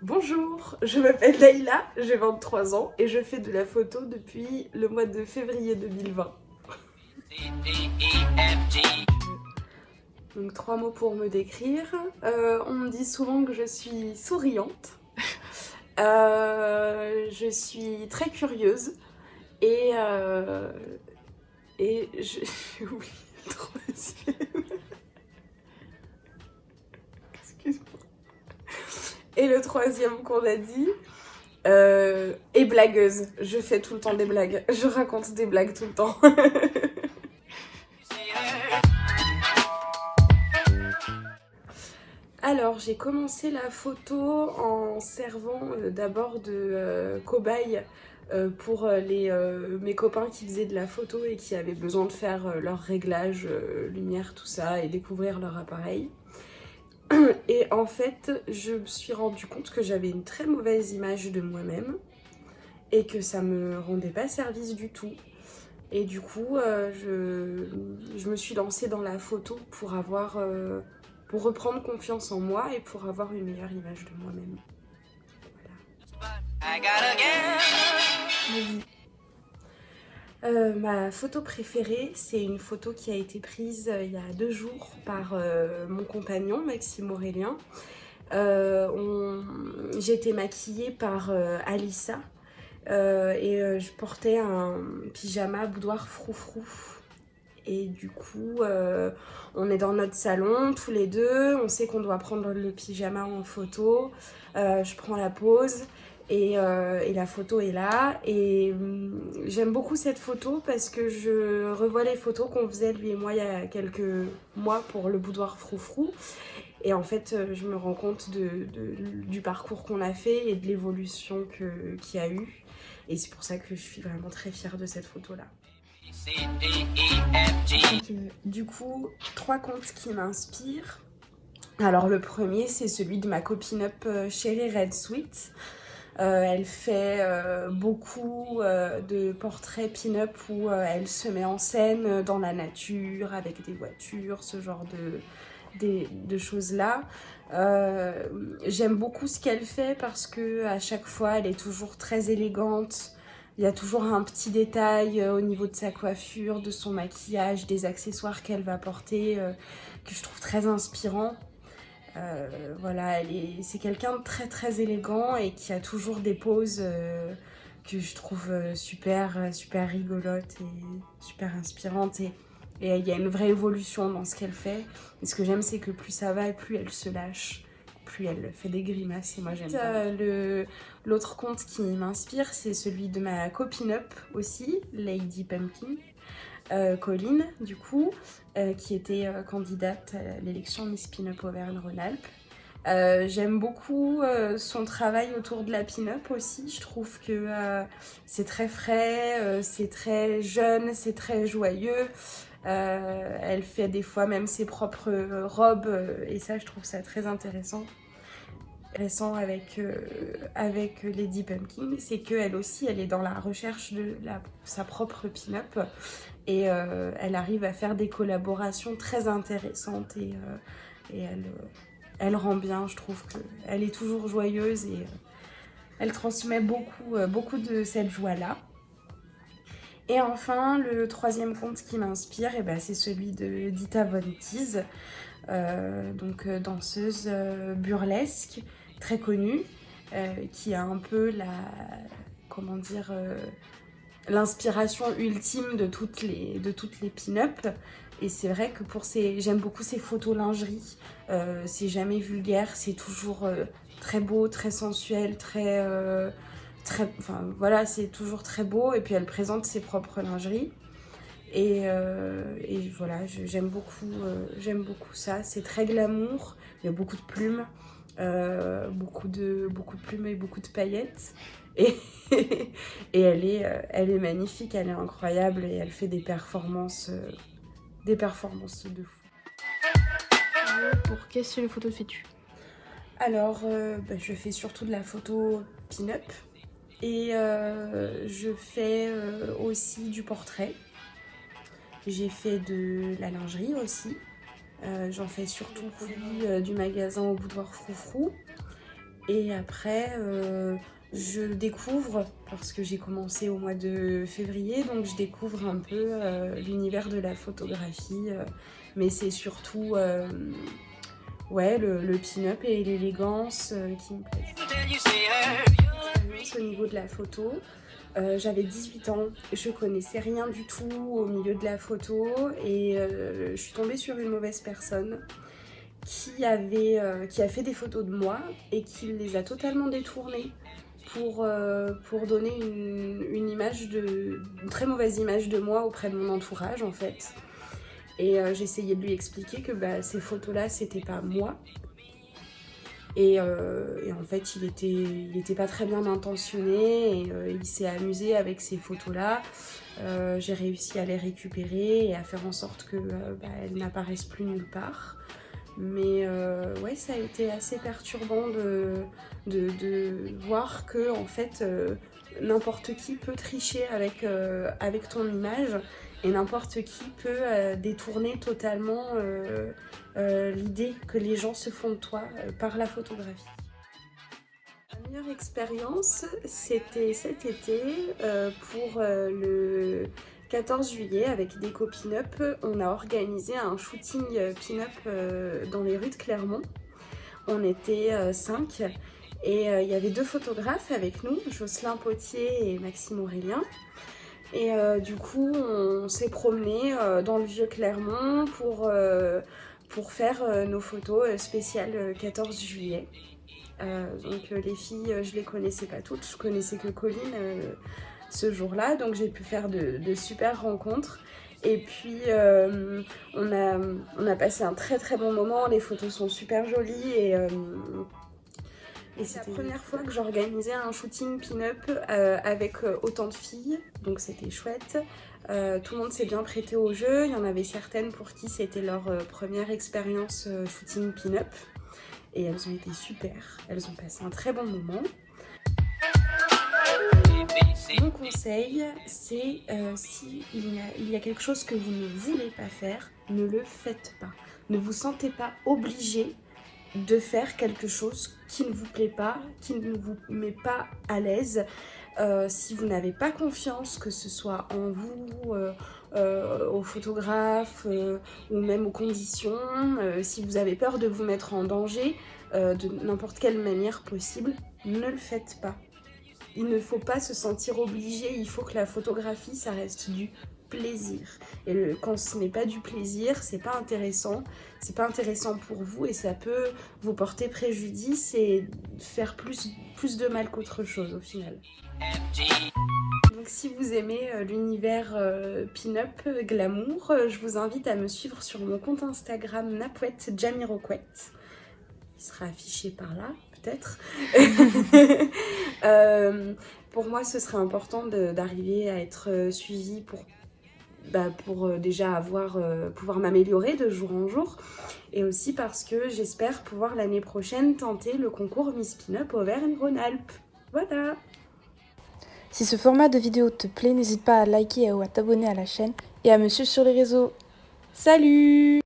Bonjour, je m'appelle Leïla, j'ai 23 ans et je fais de la photo depuis le mois de février 2020. Donc 3 mots pour me décrire. On me dit souvent que je suis souriante. Je suis très curieuse et je... j'ai oublié le troisième. Excuse-moi. Et le troisième qu'on a dit, et blagueuse. Je fais tout le temps des blagues. Je raconte des blagues tout le temps. Alors, j'ai commencé la photo en servant d'abord de cobaye pour mes copains qui faisaient de la photo et qui avaient besoin de faire leur réglage, lumière, tout ça, et découvrir leur appareil. Et en fait, je me suis rendu compte que j'avais une très mauvaise image de moi-même et que ça me rendait pas service du tout. Et du coup, je me suis lancée dans la photo pour reprendre confiance en moi et pour avoir une meilleure image de moi-même. Voilà. Ma photo préférée, c'est une photo qui a été prise il y a 2 jours par mon compagnon, Maxime Aurélien. J'ai été maquillée par Alissa et je portais un pyjama boudoir froufrou. Et du coup, on est dans notre salon tous les deux, on sait qu'on doit prendre le pyjama en photo. Je prends la pose et la photo est là. Et j'aime beaucoup cette photo parce que je revois les photos qu'on faisait lui et moi il y a quelques mois pour le boudoir froufrou. Et en fait, je me rends compte du parcours qu'on a fait et de l'évolution qu'il y a eu. Et c'est pour ça que je suis vraiment très fière de cette photo-là. Du coup, 3 contes qui m'inspirent. Alors le premier, c'est celui de ma copine up Chérie Red Sweet. Elle fait beaucoup de portraits pin-up où elle se met en scène dans la nature, avec des voitures, ce genre de choses-là. J'aime beaucoup ce qu'elle fait parce que à chaque fois, elle est toujours très élégante. Il y a toujours un petit détail au niveau de sa coiffure, de son maquillage, des accessoires qu'elle va porter que je trouve très inspirant. Voilà, c'est quelqu'un de très très élégant et qui a toujours des poses que je trouve super rigolotes et super inspirantes. Et il y a une vraie évolution dans ce qu'elle fait. Et ce que j'aime, c'est que plus ça va et plus elle se lâche, plus elle fait des grimaces. Et moi, j'aime ça. L'autre conte qui m'inspire, c'est celui de ma copine up aussi, Lady Pumpkin. Colline, du coup, qui était candidate à l'élection Miss Pin-Up Auvergne-Rhône-Alpes. J'aime beaucoup son travail autour de la pin-up aussi. Je trouve que c'est très frais, c'est très jeune, c'est très joyeux. Elle fait des fois même ses propres robes et ça, je trouve ça très intéressant. Avec Lady Pumpkin, c'est qu'elle aussi, elle est dans la recherche de sa propre pin-up et elle arrive à faire des collaborations très intéressantes et elle rend bien, je trouve qu'elle est toujours joyeuse et elle transmet beaucoup de cette joie-là. Et enfin, le troisième conte qui m'inspire, c'est celui de Dita Von Teese, donc danseuse burlesque, très connue, qui a un peu l'inspiration ultime de toutes les pin-up. Et c'est vrai que j'aime beaucoup ses photos lingerie, c'est jamais vulgaire, c'est toujours très beau, très sensuel, enfin voilà, c'est toujours très beau. Et puis elle présente ses propres lingeries. Et voilà, j'aime beaucoup ça. C'est très glamour, il y a beaucoup de plumes, beaucoup de plumes et beaucoup de paillettes. Et, et elle est magnifique, elle est incroyable et elle fait des performances de fou. Pour quel style de photo fais-tu? Alors, je fais surtout de la photo pin-up et je fais aussi du portrait. J'ai fait de la lingerie aussi. J'en fais surtout du magasin au boudoir Froufrou. Et après, je découvre, parce que j'ai commencé au mois de février, donc je découvre un peu l'univers de la photographie. Mais c'est surtout ouais, le pin-up et l'élégance qui me plaisent. Au niveau de la photo, j'avais 18 ans, je connaissais rien du tout au milieu de la photo et je suis tombée sur une mauvaise personne qui a fait des photos de moi et qui les a totalement détournées pour donner une très mauvaise image de moi auprès de mon entourage en fait. Et j'essayais de lui expliquer que ces photos-là, c'était pas moi. Et en fait, il était pas très bien intentionné et il s'est amusé avec ces photos-là. J'ai réussi à les récupérer et à faire en sorte qu'elles n'apparaissent plus nulle part. Mais ouais, ça a été assez perturbant de voir que en fait, n'importe qui peut tricher avec ton image et n'importe qui peut détourner totalement l'idée que les gens se font de toi par la photographie. Ma meilleure expérience, c'était cet été pour le 14 juillet avec des copines-up. On a organisé un shooting pin-up dans les rues de Clermont. On était 5 et il y avait 2 photographes avec nous, Jocelyn Potier et Maxime Aurélien. Et du coup, on s'est promené dans le vieux Clermont pour faire nos photos spéciales 14 juillet. Donc les filles, je les connaissais pas toutes, je connaissais que Colline ce jour-là, donc j'ai pu faire de super rencontres. Et puis on a passé un très très bon moment, les photos sont super jolies et c'est la première fois que j'organisais un shooting pin-up avec autant de filles, donc c'était chouette. Tout le monde s'est bien prêté au jeu, il y en avait certaines pour qui c'était leur première expérience shooting pin-up. Et elles ont été super, elles ont passé un très bon moment. Mon conseil, c'est s'il y a quelque chose que vous ne voulez pas faire, ne le faites pas. Ne vous sentez pas obligé de faire quelque chose qui ne vous plaît pas, qui ne vous met pas à l'aise. Si vous n'avez pas confiance, que ce soit en vous, aux photographes ou même aux conditions, si vous avez peur de vous mettre en danger de n'importe quelle manière possible, ne le faites pas. Il ne faut pas se sentir obligé, il faut que la photographie, ça reste du plaisir. Et quand ce n'est pas du plaisir, c'est pas intéressant pour vous et ça peut vous porter préjudice et faire plus de mal qu'autre chose au final. Donc si vous aimez l'univers pin-up, glamour, je vous invite à me suivre sur mon compte Instagram Napouette Jamiroquette. Il sera affiché par là, peut-être. Pour moi, ce serait important d'arriver à être suivie pour déjà pouvoir m'améliorer de jour en jour. Et aussi parce que j'espère pouvoir l'année prochaine tenter le concours Miss Pin-Up Auvergne-Rhône-Alpes. Voilà! Si ce format de vidéo te plaît, n'hésite pas à liker ou à t'abonner à la chaîne et à me suivre sur les réseaux. Salut!